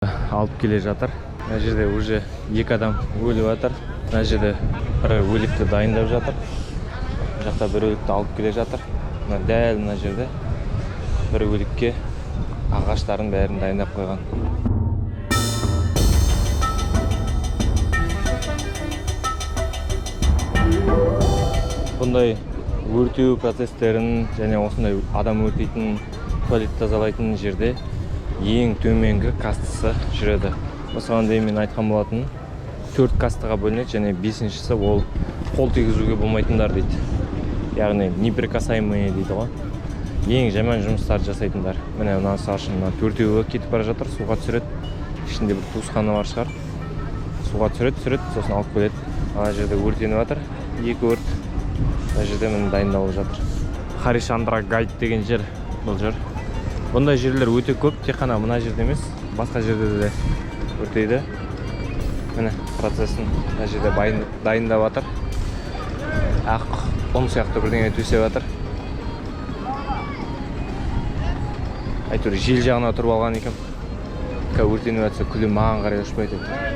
алып келе жатыр. Мына жерде уже 2 адам өліп жатыр. Мына жерде бір өлікті дайындап жатыр. Мына жақта бір өлікті алып келе жатыр. Дәл мына жерде бір өлікке ағаштарын бәрін дайындап қойған. Бұндай өртеу процестерін және осындай адам өртейтін, туалет тазалайтын жерде ең төменгі кастасы жүреді. Осыған дейін мен айтқан болатын, 4 кастаға бөлінеді және 5-шісі ол қол тигізуге болмайтындар дейді. Яғни неприкасаемые дейді ғой. Ең жаман жұмыстарды жасайтындар. Міне мынасы ашын 4-еуі кетіп бара жатыр, суға түсіреді. Ішінде бір туысқаны бар шығар. Суға түсіреді, сосын алып келеді. Ана жерде өртеніп жатыр. 2 өрт. Мына жерде міне дайындалып жатыр. Харишандра гайд деген жер бұл жер. Бұндай жерлер өте көп, тек қана мына жерде емес, басқа жерде де өртейді. Міне процесін мына жерде дайындап жатыр. Ақ ұн сияқты бірдеңе төсеп жатыр. Әйтеуір жел жағына тұрып алған екен. Өртеніп жатса күлі маған қарай ұшпайды.